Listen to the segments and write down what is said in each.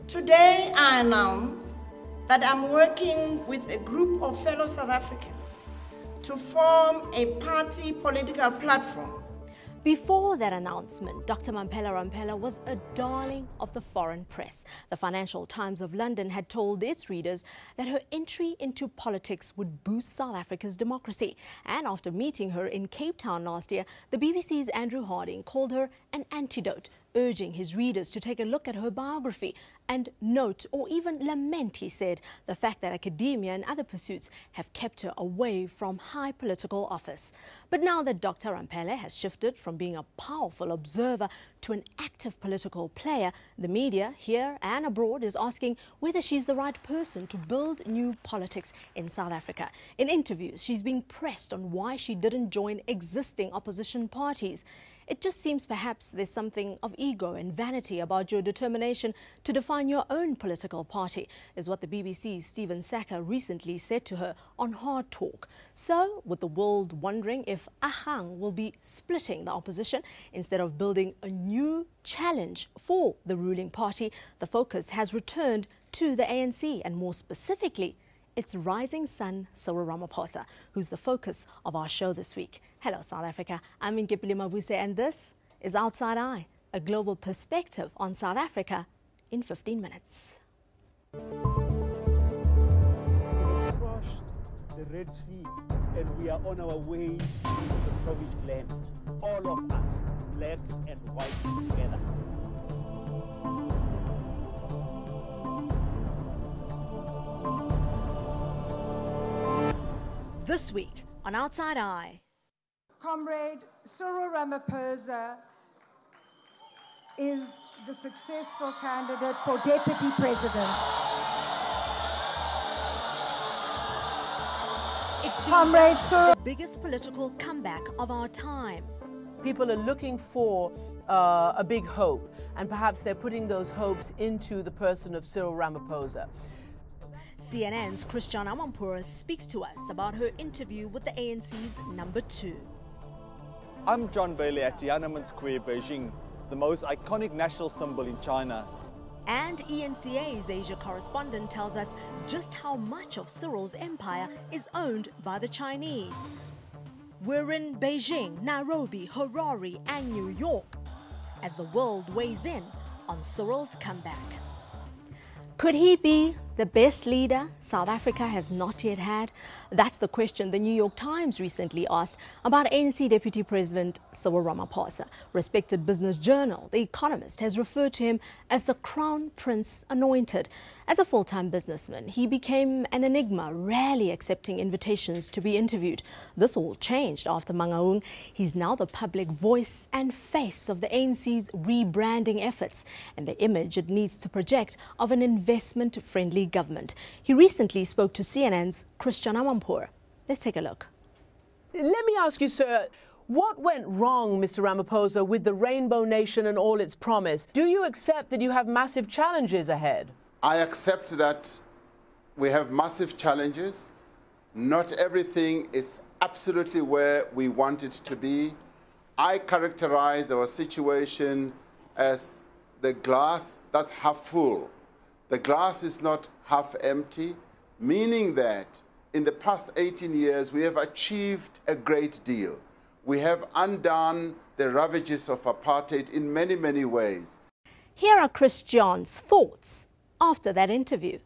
Today I announce that I'm working with a group of fellow South Africans to form a party political platform. Before that announcement, Dr. Mamphela Ramphela was a darling of the foreign press. The Financial Times of London had told its readers that her entry into politics would boost South Africa's democracy. And after meeting her in Cape Town last year, the BBC's Andrew Harding called her an antidote, urging his readers to take a look at her biography and note or even lament, he said, the fact that academia and other pursuits have kept her away from high political office. But now that Dr. Ramphela has shifted from being a powerful observer to an active political player, the media here and abroad is asking whether she's the right person to build new politics in South Africa. In interviews, she's being pressed on why she didn't join existing opposition parties. It just seems perhaps there's something of ego and vanity about your determination to define your own political party, is what the BBC's Stephen Saka recently said to her on Hard Talk. So, with the world wondering if Ahang will be splitting the opposition instead of building a new challenge for the ruling party, the focus has returned to the ANC and more specifically, its rising son, Cyril Ramaphosa, who's the focus of our show this week. Hello, South Africa. I'm Nkipile Mabuse, and this is Outside Eye, a global perspective on South Africa in 15 minutes. We crossed the Red Sea, and we are on our way to the promised land. All of us, black and white together. This week on Outside Eye. Comrade Cyril Ramaphosa is the successful candidate for Deputy President. It's Comrade Cyril, the biggest political comeback of our time. People are looking for a big hope, and perhaps they're putting those hopes into the person of Cyril Ramaphosa. CNN's Christiane Amanpour speaks to us about her interview with the ANC's number 2. I'm John Bailey at Tiananmen Square, Beijing, the most iconic national symbol in China. And ENCA's Asia correspondent tells us just how much of Cyril's empire is owned by the Chinese. We're in Beijing, Nairobi, Harare and New York as the world weighs in on Cyril's comeback. Could he be the best leader South Africa has not yet had? That's the question the New York Times recently asked about ANC Deputy President Cyril Ramaphosa. Respected business journal The Economist has referred to him as the Crown Prince Anointed. As a full-time businessman, he became an enigma, rarely accepting invitations to be interviewed. This all changed after Mangaung. He's now the public voice and face of the ANC's rebranding efforts and the image it needs to project of an investment-friendly government. He recently spoke to CNN's Christiane Amanpour. Let's take a look. Let me ask you, sir, what went wrong, Mr. Ramaphosa, with the Rainbow Nation and all its promise? Do you accept that you have massive challenges ahead? I accept that we have massive challenges. Not everything is absolutely where we want it to be. I characterize our situation as the glass that's half full. The glass is not half empty, meaning that in the past 18 years, we have achieved a great deal. We have undone the ravages of apartheid in many, many ways. Here are Christiane's thoughts after that interview.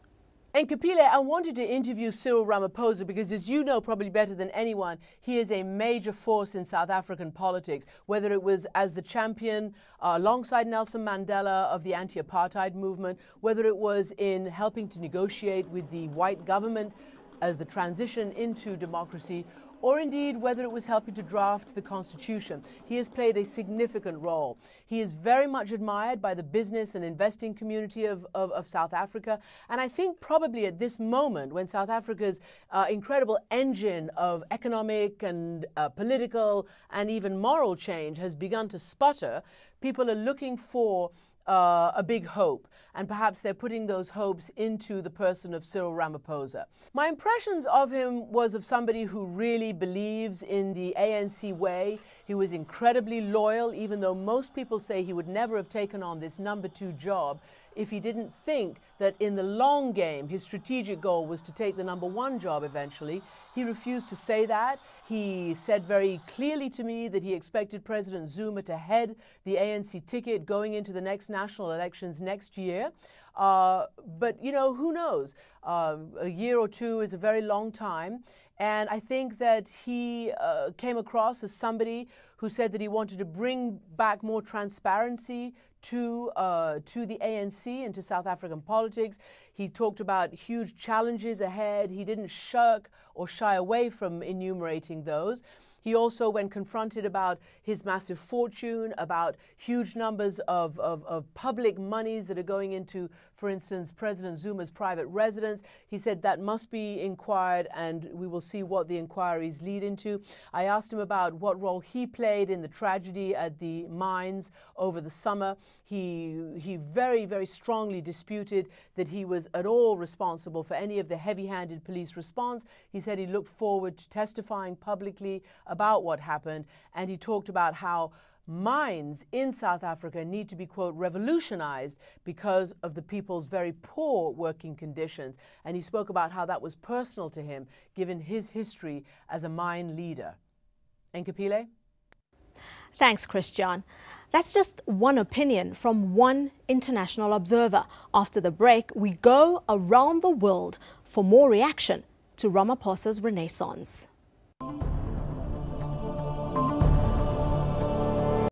And Kapile, I wanted to interview Cyril Ramaphosa because, as you know probably better than anyone, he is a major force in South African politics, whether it was as the champion alongside Nelson Mandela of the anti-apartheid movement, whether it was in helping to negotiate with the white government as the transition into democracy, or indeed whether it was helping to draft the Constitution. He has played a significant role. He is very much admired by the business and investing community of South Africa. And I think probably at this moment, when South Africa's incredible engine of economic and political and even moral change has begun to sputter, people are looking for a big hope, and perhaps they're putting those hopes into the person of Cyril Ramaphosa. My impressions of him was of somebody who really believes in the ANC way. He was incredibly loyal, even though most people say he would never have taken on this #2 job. if he didn't think that in the long game his strategic goal was to take the #1 job eventually. He refused to say that. He said very clearly to me that he expected President Zuma to head the ANC ticket going into the next national elections next year. But, you know, who knows? A year or two is a very long time. And I think that he came across as somebody who said that he wanted to bring back more transparency to the ANC and to South African politics. He talked about huge challenges ahead. He didn't shirk or shy away from enumerating those. He also, when confronted about his massive fortune, about huge numbers of public monies that are going into, for instance, President Zuma's private residence, he said that must be inquired and we will see what the inquiries lead into. I asked him about what role he played in the tragedy at the mines over the summer. He very, very strongly disputed that he was at all responsible for any of the heavy-handed police response. He said he looked forward to testifying publicly about what happened, and he talked about how mines in South Africa need to be, quote, revolutionized because of the people's very poor working conditions. And he spoke about how that was personal to him, given his history as a mine leader. Nkapile? Thanks, Christian. That's just one opinion from one international observer. After the break, we go around the world for more reaction to Ramaphosa's renaissance.